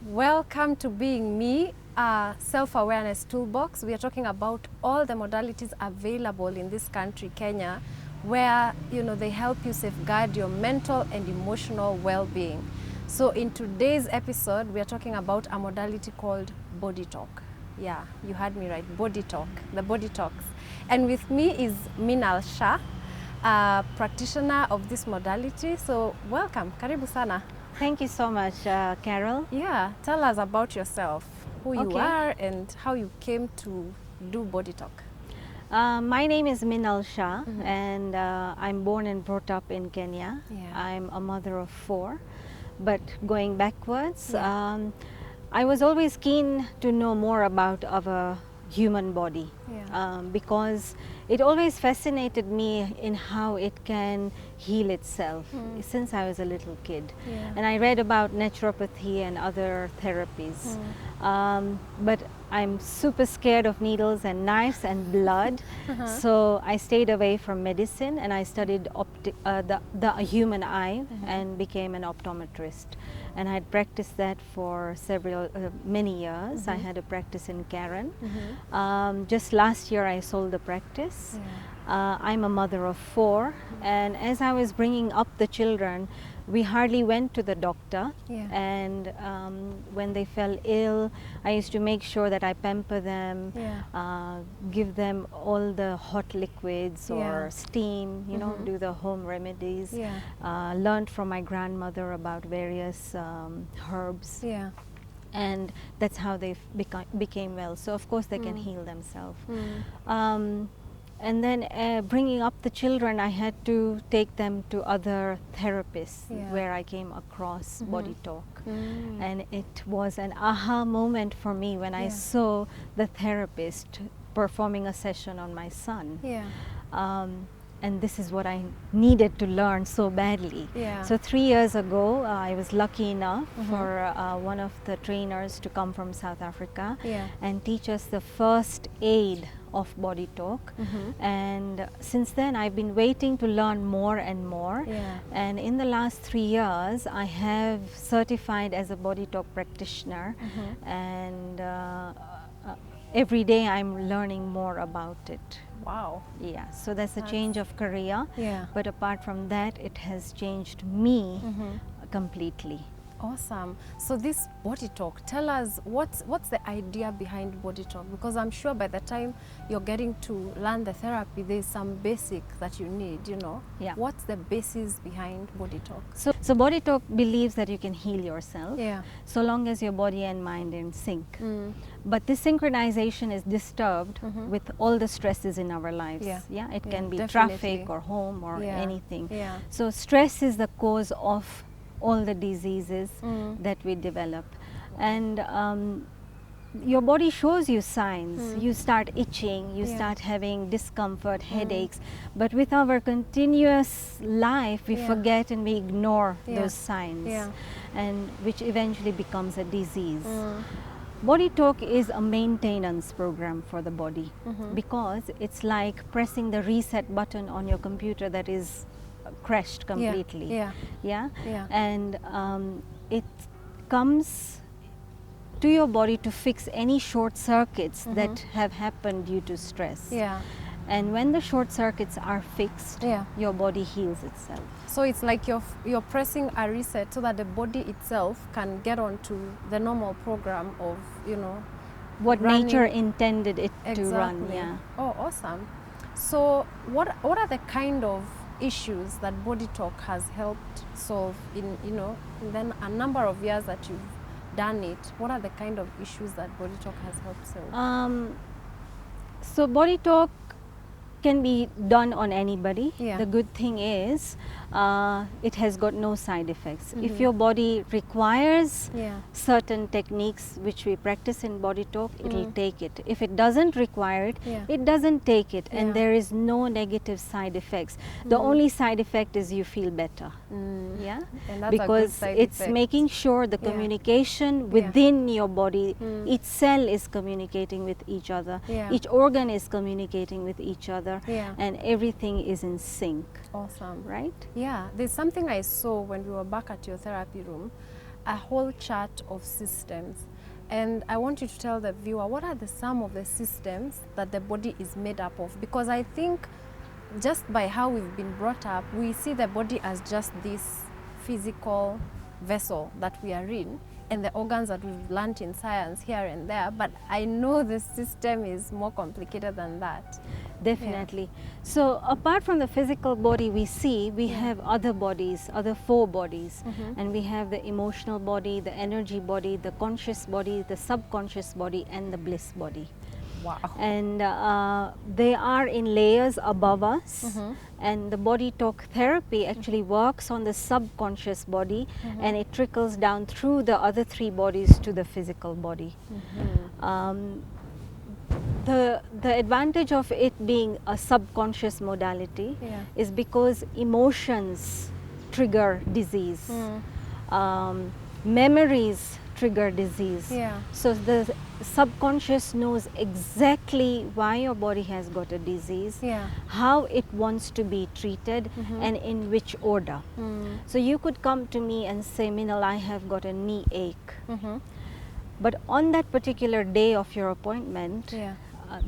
Welcome to Being Me, a self-awareness toolbox. We are talking about all the modalities available in this country, Kenya, where they help you safeguard your mental and emotional well-being. So in today's episode, we are talking about a modality called BodyTalk. Yeah, you heard me right, BodyTalk, the BodyTalks. And with me is MINAL SHAH, a practitioner of this modality. So welcome, karibu sana. Thank you so much, Carol. Yeah, tell us about yourself, who you are and how you came to do BodyTalk. My name is MINAL SHAH, and I'm born and brought up in Kenya. Yeah. I'm a mother of 4, but going backwards, I was always keen to know more about our human body, because it always fascinated me in how it can heal itself since I was a little kid. And I read about naturopathy and other therapies, but I'm super scared of needles and knives and blood, so I stayed away from medicine and I studied the human eye and became an optometrist. And I had practiced that for many years. I had a practice in Karen. Just last year I sold the practice. I'm a mother of 4, and as I was bringing up the children, we hardly went to the doctor, and when they fell ill, I used to make sure that I pamper them, give them all the hot liquids or steam, do the home remedies, learned from my grandmother about various herbs. And that's how they became well. So of course they can heal themselves. And then bringing up the children, I had to take them to other therapists where I came across BodyTalk. And it was an aha moment for me when I saw the therapist performing a session on my son. And this is what I needed to learn so badly. So 3 years ago, I was lucky enough for one of the trainers to come from South Africa and teach us the first aid of BodyTalk. And since then, I've been waiting to learn more and more. And in the last 3 years, I have certified as a BodyTalk practitioner, and every day I'm learning more about it. Wow. Yeah, so that's a change of career. But apart from that, it has changed me completely. Awesome. So this BodyTalk, tell us what's the idea behind BodyTalk? Because I'm sure by the time you're getting to learn the therapy, there's some basic that you need, What's the basis behind BodyTalk? So BodyTalk believes that you can heal yourself so long as your body and mind are in sync. But this synchronization is disturbed with all the stresses in our lives. It can be traffic or home or anything. So stress is the cause of all the diseases that we develop. And your body shows you signs. You start itching, you start having discomfort, headaches. But with our continuous life, we forget and we ignore those signs, and which eventually becomes a disease. BodyTalk is a maintenance program for the body, because it's like pressing the reset button on your computer that is crashed completely. And it comes to your body to fix any short circuits that have happened due to stress. And when the short circuits are fixed, your body heals itself. So it's like you're pressing a reset so that the body itself can get onto the normal program of what running. Nature intended it to run. Oh, awesome. So what are the kind of issues that BodyTalk has helped solve in then a number of years that you've done it? What are the kind of issues that BodyTalk has helped solve? So BodyTalk can be done on anybody. The good thing is it has got no side effects. If your body requires certain techniques which we practice in BodyTalk, it will take it. If it doesn't require it, it doesn't take it, and there is no negative side effects. The only side effect is you feel better. And that's because it's effect. Making sure the communication within your body, each cell is communicating with each other, each organ is communicating with each other, and everything is in sync. Awesome. Right? Yeah, there's something I saw when we were back at your therapy room. a whole chart of systems. And I want you to tell the viewer, what are some of the systems that the body is made up of? Because I think just by how we've been brought up, we see the body as just this physical vessel that we are in, and the organs that we've learnt in science here and there. But I know the system is more complicated than that. Definitely. Yeah. So apart from the physical body we see, we have other bodies, other 4 bodies. And we have the emotional body, the energy body, the conscious body, the subconscious body, and the bliss body. Wow. And they are in layers above us. And the BodyTalk therapy actually works on the subconscious body, and it trickles down through the other 3 bodies to the physical body. The advantage of it being a subconscious modality is because emotions trigger disease, memories trigger disease. So the subconscious knows exactly why your body has got a disease, how it wants to be treated, and in which order. So you could come to me and say, Minal, I have got a knee ache. But on that particular day of your appointment,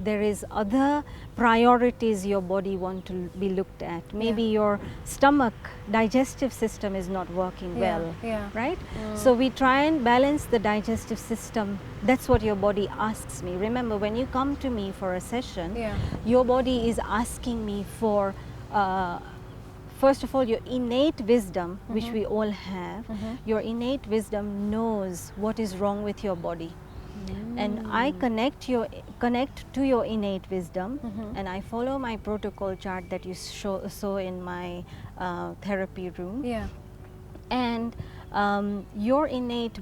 there is other priorities your body want to be looked at. Maybe your stomach, digestive system is not working well, right? So we try and balance the digestive system. That's what your body asks me. Remember, when you come to me for a session, your body is asking me for first of all, your innate wisdom, which we all have. Your innate wisdom knows what is wrong with your body. And I connect to your innate wisdom, and I follow my protocol chart that you saw in my therapy room. And your innate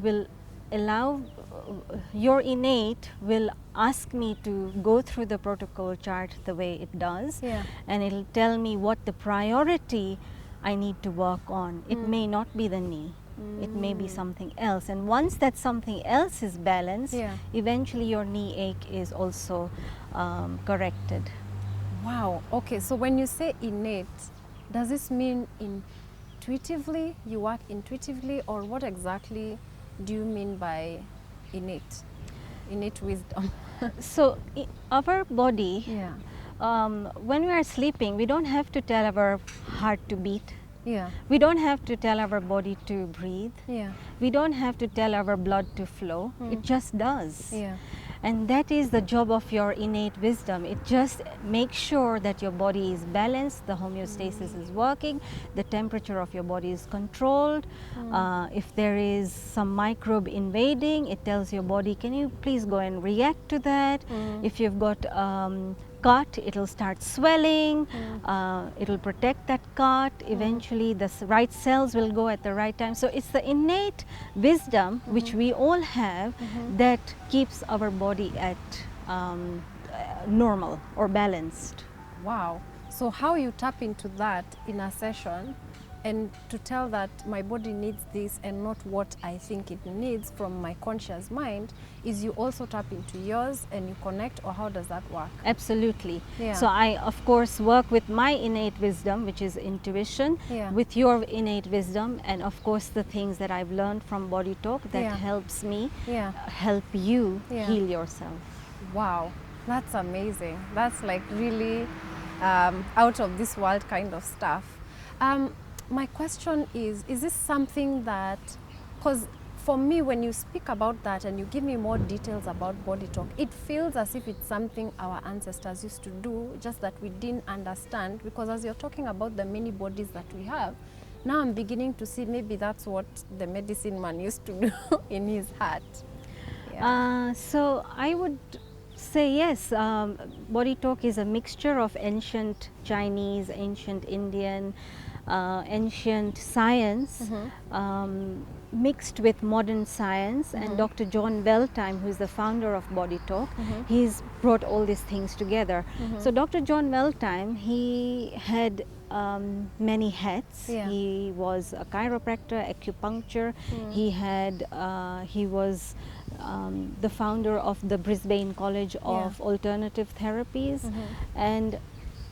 will ask me to go through the protocol chart the way it does, and it'll tell me what the priority I need to work on. It may not be the knee. It may be something else, and once that something else is balanced, eventually your knee ache is also corrected. Wow. Okay, so when you say innate, does this mean intuitively? You work intuitively, or what exactly do you mean by innate wisdom? So our body, when we are sleeping, we don't have to tell our heart to beat. We don't have to tell our body to breathe. We don't have to tell our blood to flow. It just does. And that is the job of your innate wisdom. It just makes sure that your body is balanced, the homeostasis is working, the temperature of your body is controlled. If there is some microbe invading, it tells your body, can you please go and react to that? If you've got cut, it'll start swelling, it'll protect that cut. Eventually the right cells will go at the right time. So it's the innate wisdom which we all have that keeps our body at normal or balanced. Wow. So how you tap into that in a session and to tell that my body needs this and not what I think it needs from my conscious mind, is you also tap into yours and you connect, or how does that work? Absolutely. So I of course work with my innate wisdom, which is intuition, with your innate wisdom, and of course the things that I've learned from BodyTalk that helps me help you heal yourself. Wow, that's amazing. That's like really out of this world kind of stuff. My question is this something that, because for me, when you speak about that and you give me more details about BodyTalk, it feels as if it's something our ancestors used to do, just that we didn't understand, because as you're talking about the many bodies that we have, now I'm beginning to see maybe that's what the medicine man used to do in his heart. So I would say yes, BodyTalk is a mixture of ancient Chinese, ancient Indian, ancient science mixed with modern science, and Dr. John Weltime, who is the founder of BodyTalk, he's brought all these things together. So Dr. John Weltime, he had many hats. He was a chiropractor, acupuncture. He was the founder of the Brisbane College of Alternative Therapies, and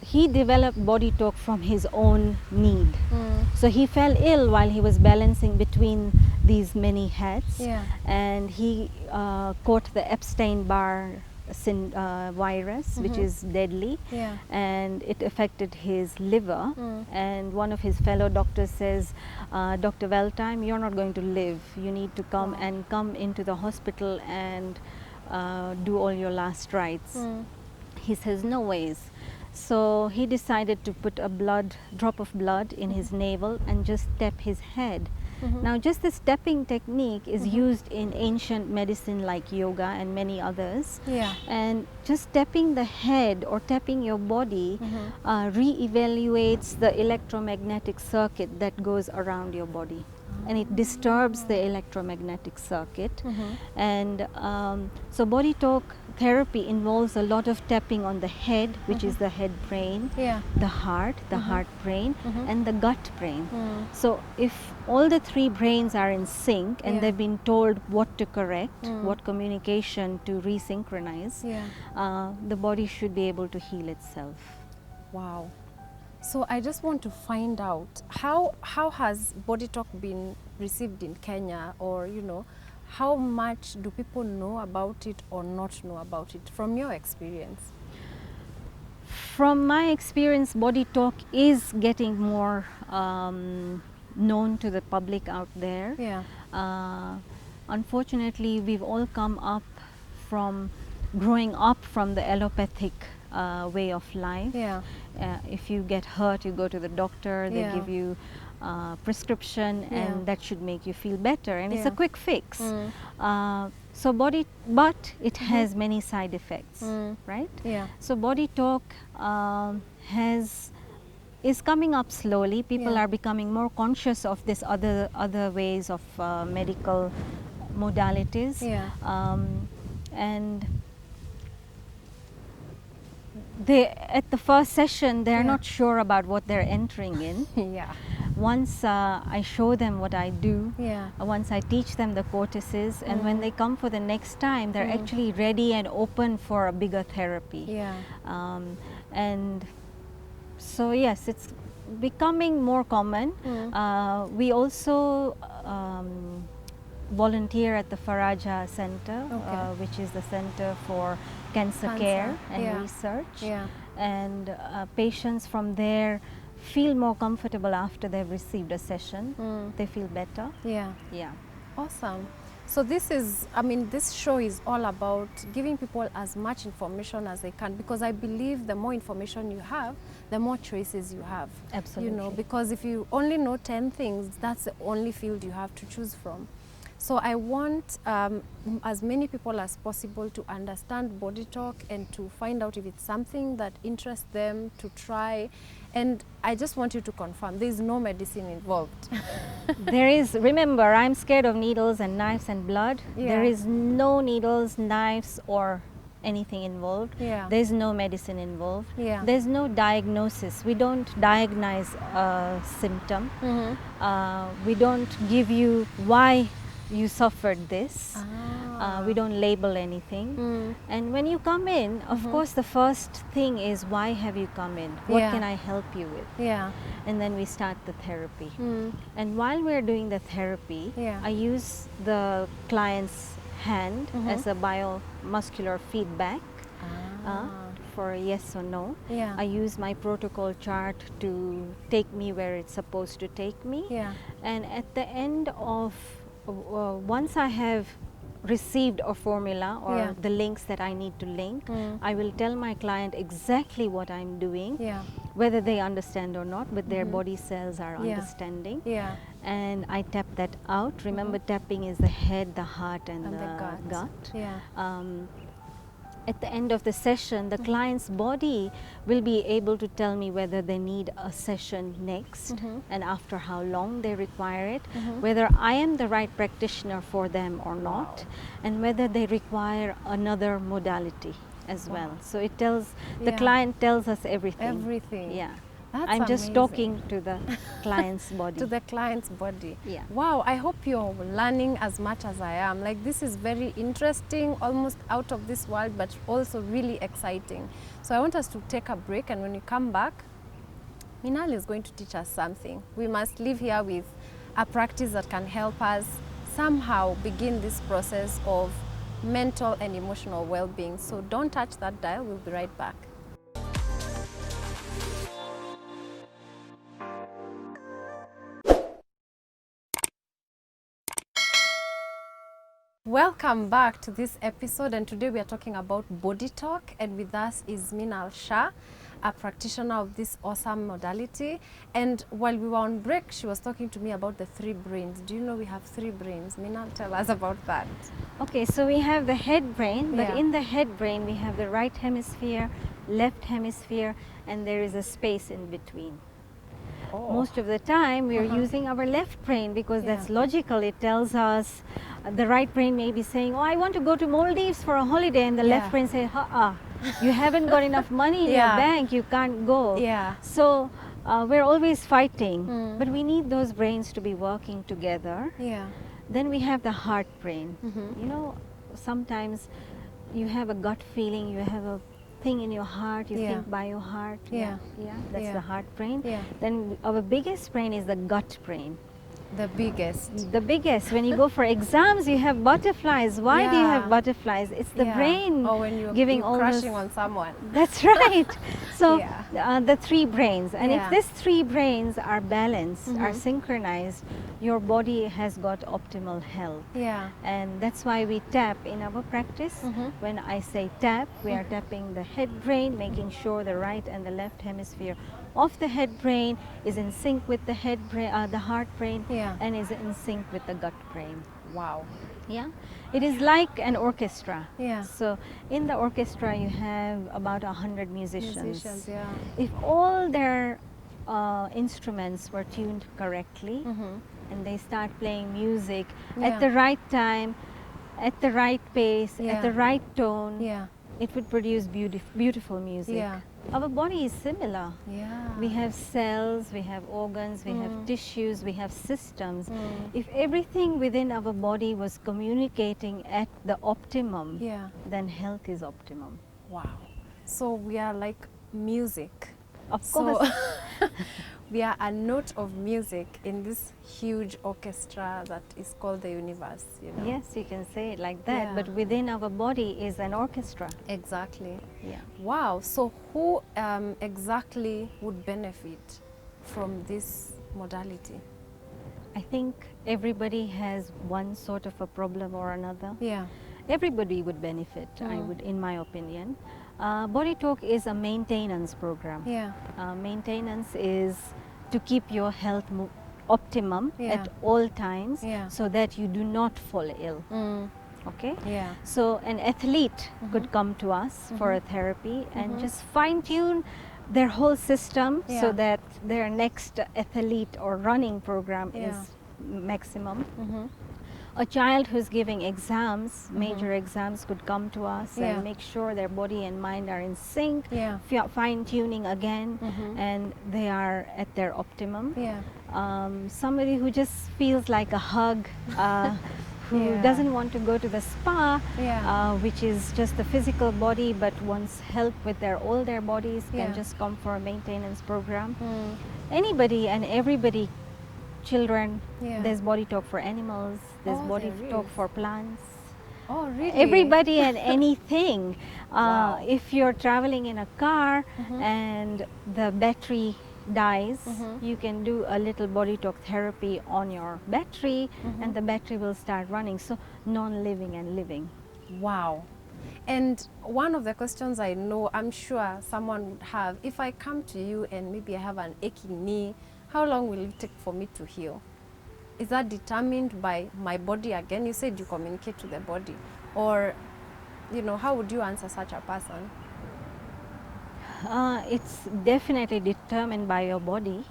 he developed BodyTalk from his own need. So he fell ill while he was balancing between these many heads, Yeah. and he caught the Epstein-Barr virus, which is deadly, Yeah. and it affected his liver. And one of his fellow doctors says, Dr. Weltime, you're not going to live. You need to come and come into the hospital and do all your last rites. He says, no ways. So he decided to put a drop of blood in his navel and just tap his head. Now, just this tapping technique is used in ancient medicine like yoga and many others. Yeah. And just tapping the head or tapping your body re-evaluates the electromagnetic circuit that goes around your body. And it disturbs the electromagnetic circuit. And so BodyTalk therapy involves a lot of tapping on the head, which is the head brain, the heart brain, and the gut brain. So if all the three brains are in sync and they've been told what to correct, what communication to resynchronize, the body should be able to heal itself. Wow. So I just want to find out how has BodyTalk been received in Kenya, or how much do people know about it or not know about it from your experience? From my experience, BodyTalk is getting more known to the public out there. Yeah. Unfortunately, we've all come up from growing up from the allopathic way of life. Yeah. If you get hurt, you go to the doctor, they give you prescription, and that should make you feel better, and it's a quick fix. But it has many side effects, right? Yeah. So BodyTalk is coming up slowly. People are becoming more conscious of this other ways of medical modalities. Yeah. And at the first session, they're not sure about what they're entering in. Yeah. Once I show them what I do, Yeah. once I teach them the cortices, and when they come for the next time, they're actually ready and open for a bigger therapy. Yeah. And so yes, it's becoming more common. We also volunteer at the Faraja Center, which is the Center for Cancer Care and Research. Yeah. And patients from there feel more comfortable after they've received a session. They feel better. Yeah. Yeah. Awesome. So this show is all about giving people as much information as they can, because I believe the more information you have, the more choices you have. Absolutely. Because if you only know 10 things, that's the only field you have to choose from. So I want as many people as possible to understand BodyTalk and to find out if it's something that interests them to try. And I just want you to confirm, there is no medicine involved. There is, remember, I'm scared of needles and knives and blood. Yeah. There is no needles, knives, or anything involved. Yeah. There's no medicine involved. Yeah. There's no diagnosis. We don't diagnose a symptom. We don't give you why you suffered this. We don't label anything. And when you come in, of course, the first thing is, why have you come in? What can I help you with? Yeah. And then we start the therapy. And while we're doing the therapy, I use the client's hand as a biomuscular feedback for a yes or no. Yeah. I use my protocol chart to take me where it's supposed to take me. Yeah. And at the end of, once I have received a formula or the links that I need to link, I will tell my client exactly what I'm doing, whether they understand or not, but their body cells are understanding. Yeah. And I tap that out. Remember, tapping is the head, the heart, and the gut. Yeah. At the end of the session, the client's body will be able to tell me whether they need a session next and after how long they require it, whether I am the right practitioner for them or not, and whether they require another modality as well. So it tells, the client tells us everything. Everything. Yeah. That's I'm just amazing. talking to the client's body. To the client's body. Yeah. Wow, I hope you're learning as much as I am. Like, this is very interesting, almost out of this world, but also really exciting. So I want us to take a break, and when you come back, Minal is going to teach us something. We must leave here with a practice that can help us somehow begin this process of mental and emotional well-being. So don't touch that dial. We'll be right back. Welcome back to this episode, and today we are talking about BodyTalk, and with us is MINAL SHAH, a practitioner of this awesome modality. And while we were on break, she was talking to me about the 3 brains. Do you know we have 3 brains? MINAL, tell us about that. Okay, so we have the head brain, but Yeah. in the head brain we have the right hemisphere, left hemisphere, and there is a space in between. Oh. Most of the time we are using our left brain because that's Yeah. logical. It tells us the right brain may be saying, oh, I want to go to Maldives for a holiday, and the left Yeah. brain says, you haven't got enough money in your Yeah. bank, you can't go. Yeah. So we're always fighting, Mm. but we need those brains to be working together. Yeah. Then we have the heart brain. Mhm. You know, sometimes you have a gut feeling, you have a thing in your heart, you Yeah. think by your heart. Yeah. That's Yeah. the heart brain. Yeah. Then our biggest brain is the gut brain. The biggest. The biggest. When you go for exams, you have butterflies. Why do you have Yeah. butterflies? It's the Yeah. brain Or when you're giving all crushing those. on someone. That's right. So Yeah. the 3 brains, and Yeah. if these 3 brains are balanced, are Mhm. synchronized, your body has got optimal health. Yeah. And that's why we tap in our practice. Mhm. When I say tap, we are tapping the head brain, making sure the right and the left hemisphere of the head brain is in sync with the head brain, the heart brain, Yeah. and is in sync with the gut brain. Wow. Yeah, it is like an orchestra. Yeah. So in the orchestra, you have about 100 musicians. Musicians, yeah. If all their instruments were tuned correctly, Mhm. and they start playing music Yeah. at the right time, at the right pace, Yeah. at the right tone, Yeah. it would produce beautiful music. Yeah. Our body is similar. Yeah. We have cells, we have organs, we have tissues, we have systems. If everything within our body was communicating at the optimum, Yeah. then health is optimum. Wow. So we are like music. Of So course. we are a note of music in this huge orchestra that is called the universe, you know. Yes, you can say it like that, Yeah. but within our body is an orchestra. Exactly. Yeah. Wow. So who exactly would benefit from this modality? I think everybody has one sort of a problem or another. Yeah. Everybody would benefit, I would, in my opinion. BodyTalk is a maintenance program. Yeah. Maintenance is to keep your health optimum Yeah. at all times, Yeah. so that you do not fall ill. Mm. Okay? Yeah. So an athlete could come to us for a therapy and just fine tune their whole system Yeah. so that their next athlete or running program Yeah. is maximum. Mhm. A child who's giving exams, major exams, could come to us Yeah. and make sure their body and mind are in sync, Yeah. fine tuning again, and they are at their optimum. Yeah. Somebody who just feels like a hug, who Yeah. doesn't want to go to the spa, Yeah. which is just the physical body, but wants help with all their bodies, Yeah. can just come for a maintenance program. Mm. Anybody and everybody, children, Yeah. there's BodyTalk for animals, there's Oh, BodyTalk there for plants. Oh, really? Everybody and anything. Wow. If you're traveling in a car and the battery dies, you can do a little BodyTalk therapy on your battery, and the battery will start running. So non-living and living. Wow. And one of the questions I know, I'm sure someone would have, if I come to you and maybe I have an aching knee, how long will it take for me to heal? Is that determined by my body again? You said you communicate to the body. Or, you know, how would you answer such a person? It's definitely determined by your body,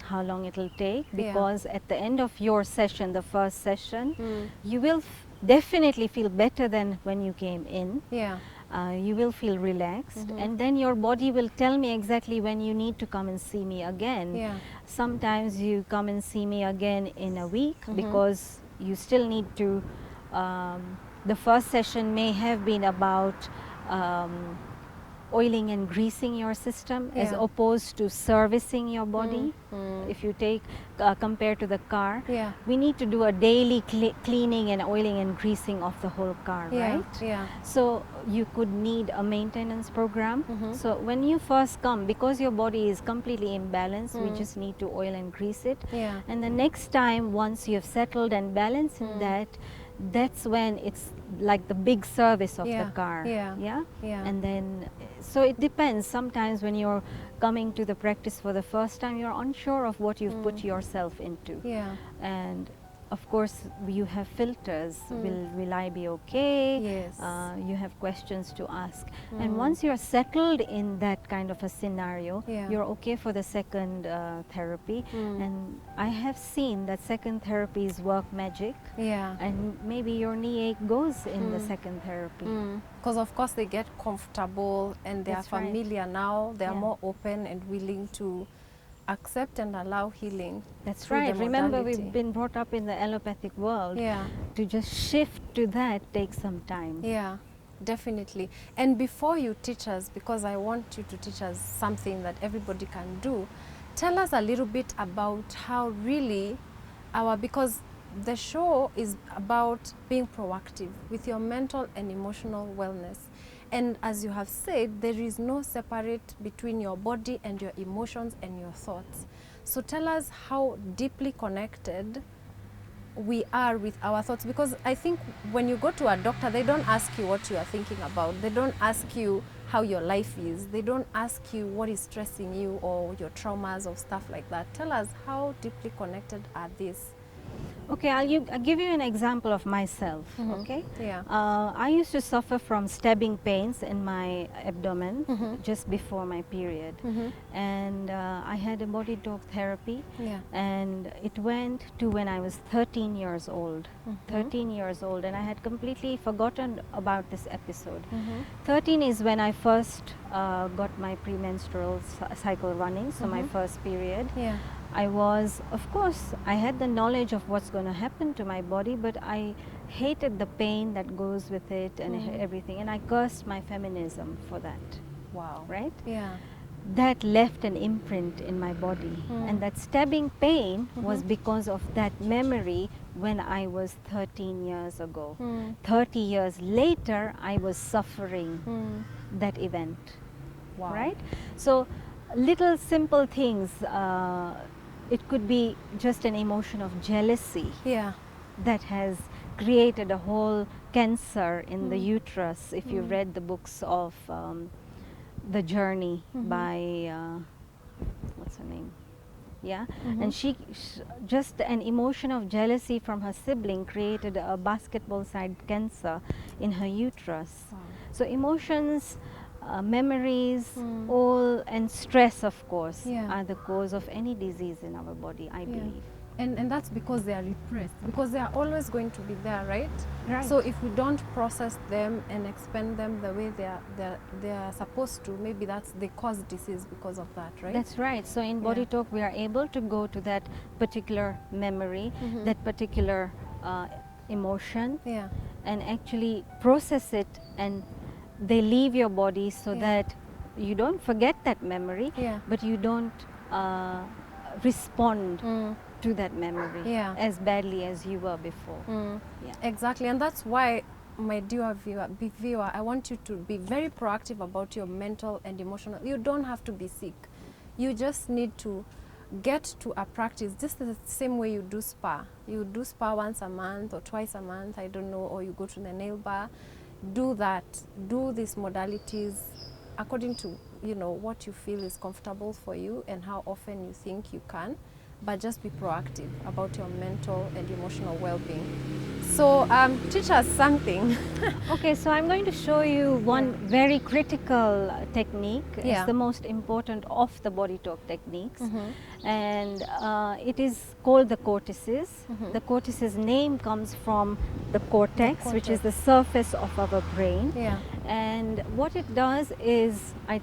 how long it will take, because at the end of your session, the first session, you will definitely feel better than when you came in. Yeah. You will feel relaxed, and then your body will tell me exactly when you need to come and see me again. Yeah. Sometimes you come and see me again in a week because you still need to, the first session may have been about oiling and greasing your system as opposed to servicing your body. If you take compared to the car, we need to do a daily cleaning and oiling and greasing of the whole car, right? So you could need a maintenance program. So when you first come, because your body is completely imbalanced, we just need to oil and grease it. And the next time, once you have settled and balanced in that, that's when it's like the big service of the car. And then, so it depends. Sometimes when you're coming to the practice for the first time, you're unsure of what you've put yourself into. And of course, you have filters. Will I be okay? You have questions to ask. And once you're settled in that kind of a scenario, you're okay for the second therapy. And I have seen that second therapies work magic. And maybe your knee ache goes in the second therapy. Because of course they get comfortable and they are familiar now. They are more open and willing to accept and allow healing. That's right. Remember, we've been brought up in the allopathic world. To just shift to that takes some time. Definitely. And before you teach us, because I want you to teach us something that everybody can do, tell us a little bit about how really because the show is about being proactive with your mental and emotional wellness. And as you have said, there is no separate between your body and your emotions and your thoughts. So tell us how deeply connected we are with our thoughts, because I think when you go to a doctor, they don't ask you what you are thinking about. They don't ask you how your life is. They don't ask you what is stressing you or your traumas or stuff like that. Tell us how deeply connected are these? Okay, I'll give you an example of myself. Okay, I used to suffer from stabbing pains in my abdomen just before my period, and I had a BodyTalk therapy, and it went to when I was 13 years old. 13 years old, and I had completely forgotten about this episode. 13 is when I first got my premenstrual cycle running, so my first period. I was, of course, I had the knowledge of what's going to happen to my body, but I hated the pain that goes with it and everything, and I cursed my feminism for that. Wow. Right? That left an imprint in my body, and that stabbing pain was because of that memory when I was 13 years ago. 30 years later, I was suffering that event. Wow. Right? So little simple things, it could be just an emotion of jealousy that has created a whole cancer in the uterus. If you read the books of The Journey by, what's her name? And she just an emotion of jealousy from her sibling created a basketball-sized cancer in her uterus. So emotions, memories, all, and stress, of course, are the cause of any disease in our body, I believe. And that's because they are repressed, because they are always going to be there, right? So if we don't process them and expend them the way they are supposed to, maybe they cause disease because of that, right? That's right. So in BodyTalk, we are able to go to that particular memory, that particular emotion, and actually process it, and they leave your body so that you don't forget that memory, but you don't respond to that memory as badly as you were before. Exactly, and that's why, my dear viewer, I want you to be very proactive about your mental and emotional. You don't have to be sick. You just need to get to a practice, just the same way you do spa. You do spa once a month or twice a month, I don't know, or you go to the nail bar. Do that. Do these modalities according to, you know, what you feel is comfortable for you and how often you think you can, but just be proactive about your mental and emotional well-being. So teach us something. Okay, so I'm going to show you one very critical technique. It's the most important of the BodyTalk techniques, and it is called the cortices. The cortices name comes from the cortex, which is the surface of our brain. And what it does is, I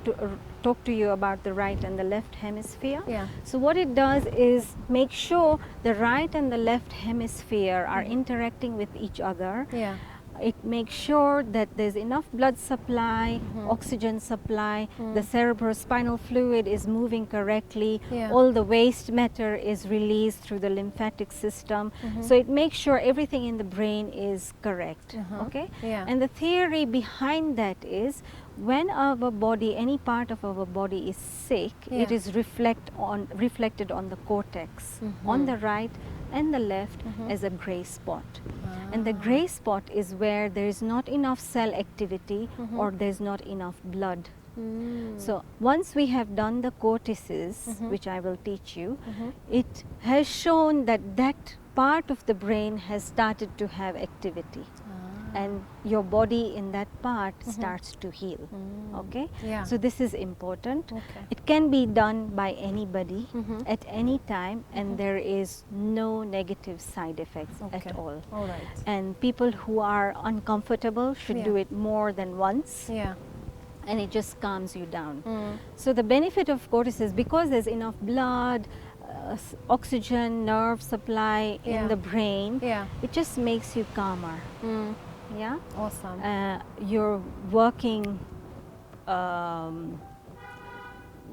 talk to you about the right and the left hemisphere. So what it does is make sure the right and the left hemisphere are interacting with each other. It makes sure that there's enough blood supply, oxygen supply, the cerebrospinal fluid is moving correctly, all the waste matter is released through the lymphatic system. So it makes sure everything in the brain is correct. Okay? And the theory behind that is when our body, any part of our body is sick, it is reflected on the cortex, on the right and the left as a gray spot. And the gray spot is where there is not enough cell activity or there's not enough blood. So once we have done the cortices, which I will teach you, it has shown that that part of the brain has started to have activity. And your body in that part starts to heal. Okay? So this is important. It can be done by anybody at any time, and there is no negative side effects at all. And people who are uncomfortable should do it more than once. And it just calms you down. So the benefit of cortices, because there's enough blood, oxygen, nerve supply in the brain, it just makes you calmer. Yeah. Awesome. You're working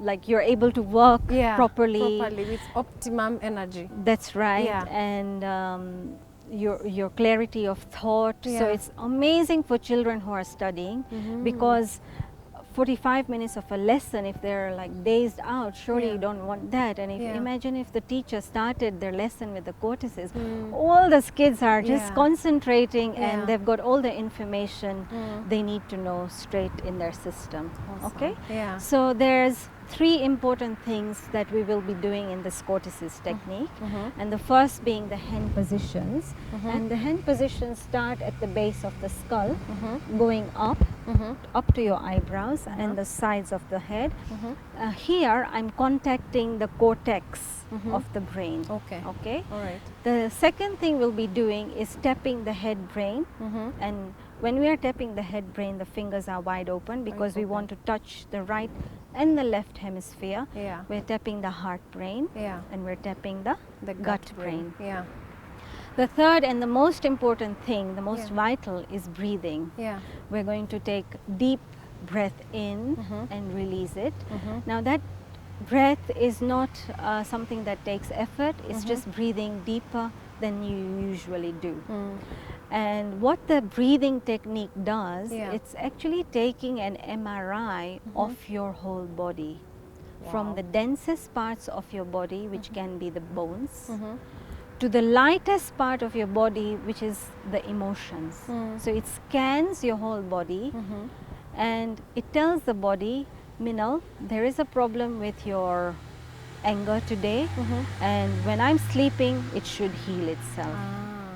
like you're able to work properly with optimum energy. That's right. And your clarity of thought. So it's amazing for children who are studying because 45 minutes of a lesson, if they're like dazed out, surely you don't want that. And if imagine if the teacher started their lesson with the cortices, all the kids are just concentrating and they've got all the information they need to know straight in their system. Okay? So there's 3 important things that we will be doing in this cortices technique. And the first being the hand positions. And the hand positions start at the base of the skull, going up, up to your eyebrows and the sides of the head. Here I'm contacting the cortex of the brain. Okay? All right. The second thing we'll be doing is tapping the head brain. And when we are tapping the head brain, the fingers are wide open because we want to touch the right and the left hemisphere. We're tapping the heart brain and we're tapping the gut brain. The third and the most important thing, the most vital, is breathing. We're going to take deep breath in and release it. Now that breath is not something that takes effort, it's just breathing deeper than you usually do. And what the breathing technique does, it's actually taking an MRI of your whole body, from the densest parts of your body, which can be the bones, to the lightest part of your body, which is the emotions. So it scans your whole body and it tells the body, Minal, there is a problem with your anger today, and when I'm sleeping, it should heal itself.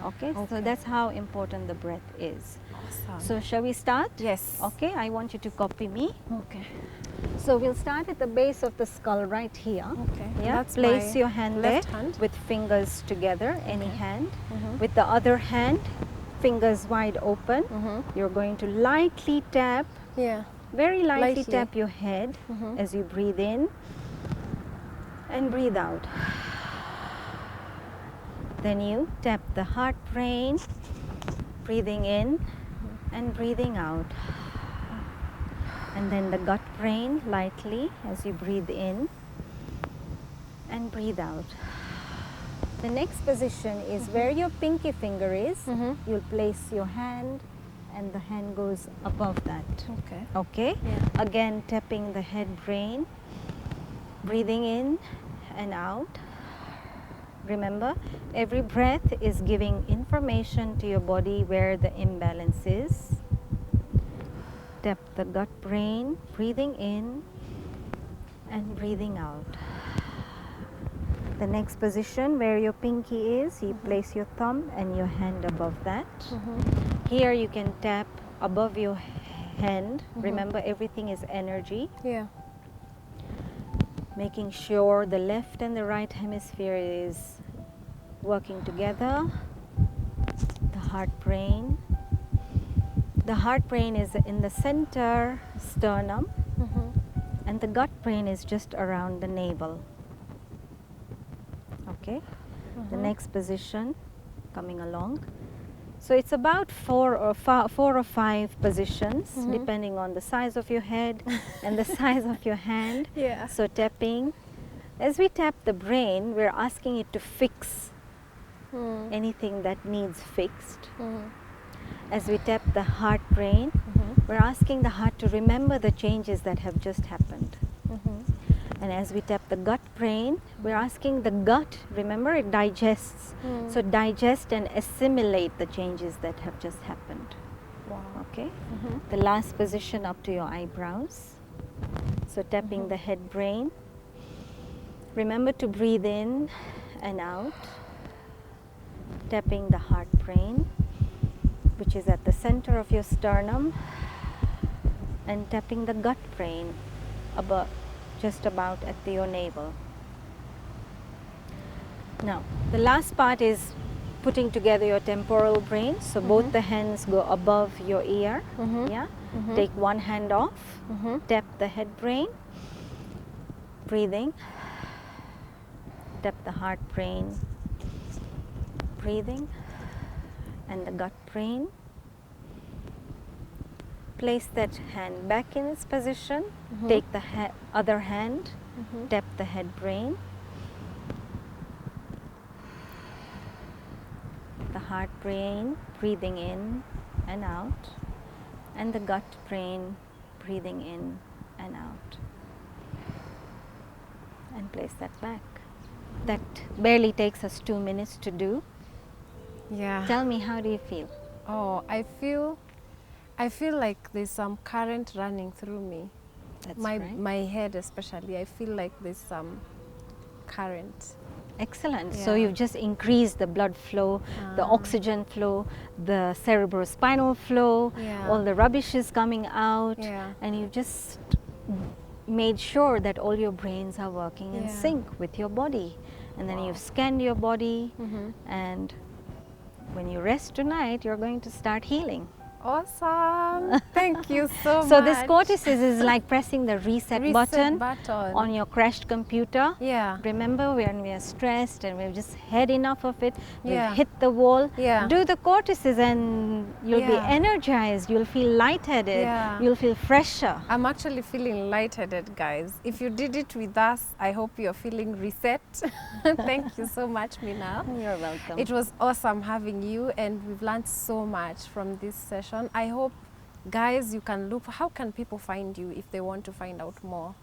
Okay, so that's how important the breath is. Awesome. So shall we start? Yes. Okay, I want you to copy me. Okay. So we'll start at the base of the skull right here. Okay. Yeah. That's Place my your hand left there hand. with fingers together, any hand. With the other hand, fingers wide open. You're going to lightly tap, very lightly tap your head as you breathe in and breathe out. Then you tap the heart brain, breathing in and breathing out. And then the gut brain lightly as you breathe in and breathe out. The next position is where your pinky finger is. You'll place your hand and the hand goes above that. Okay? Again, tapping the head brain, breathing in and out. Remember, every breath is giving information to your body where the imbalance is. Tap the gut brain, breathing in and breathing out. The next position where your pinky is, you place your thumb and your hand above that. Here you can tap above your hand. Remember, everything is energy. Making sure the left and the right hemisphere is working together. The heart brain. The heart brain is in the center sternum, and the gut brain is just around the navel. Okay? The next position, coming along. So it's about four or five positions, depending on the size of your head and the size of your hand. Yeah. So tapping. As we tap the brain, we're asking it to fix anything that needs fixed. As we tap the heart brain, we're asking the heart to remember the changes that have just happened. And as we tap the gut brain, we're asking the gut, remember it digests, so digest and assimilate the changes that have just happened. Wow. Okay? The last position up to your eyebrows. So tapping the head brain. Remember to breathe in and out. Tapping the heart brain, which is at the center of your sternum, and tapping the gut brain above, just about at your navel. Now, the last part is putting together your temporal brain. So both the hands go above your ear. Yeah. Take one hand off. Tap the head brain. Breathing. Tap the heart brain. Breathing. And the gut brain. Place that hand back in its position. Take the other hand. Tap the head brain. The heart brain, breathing in and out, and the gut brain, breathing in and out. And place that back. That barely takes us 2 minutes to do. Yeah. Tell me, how do you feel? Oh, I feel like there's some current running through me. That's My head especially, I feel like there's some current. Excellent. Yeah. So you've just increased the blood flow, the oxygen flow, the cerebrospinal flow, all the rubbish is coming out, and you just made sure that all your brains are working in sync with your body. And then you've scanned your body, and when you rest tonight, you're going to start healing. Awesome. Thank you so much. So this cortices is like pressing the reset button button on your crashed computer. Yeah. Remember, when we are stressed and we've just had enough of it, we've Yeah. hit the wall, Yeah. do the cortices and you'll be energized, you'll feel lightheaded, you'll feel fresher. I'm actually feeling lightheaded, guys. If you did it with us, I hope you're feeling reset. Thank you so much, Minal. You're welcome. It was awesome having you, and we've learned so much from this session. I hope, guys, you can look. How can people find you if they want to find out more?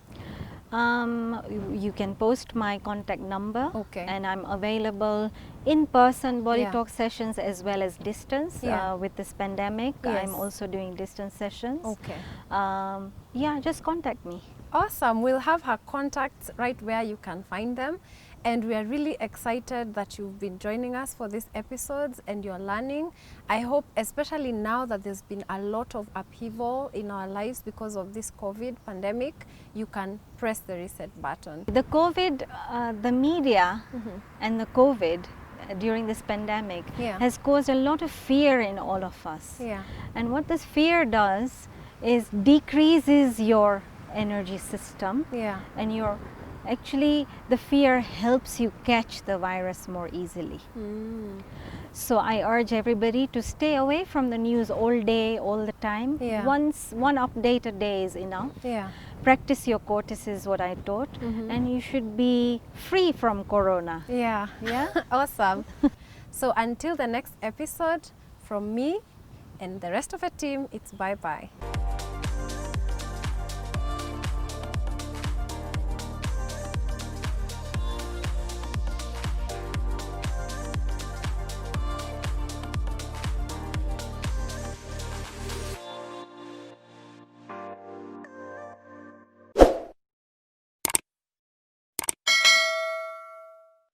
You can post my contact number, Okay. and I'm available in person BodyTalk sessions as well as distance. With this pandemic, I'm also doing distance sessions. Okay. Yeah, just contact me. Awesome. We'll have her contacts right where you can find them. And we are really excited that you've been joining us for these episodes and you're learning. I hope, especially now that there's been a lot of upheaval in our lives because of this COVID pandemic, you can press the reset button. The COVID, the media and the COVID during this pandemic has caused a lot of fear in all of us. And what this fear does is decreases your energy system, and your actually the fear helps you catch the virus more easily. So I urge everybody to stay away from the news all day, all the time. One update a day is enough. Practice your cortices, what I taught, and you should be free from corona. Awesome. So until the next episode, from me and the rest of the team, it's bye-bye.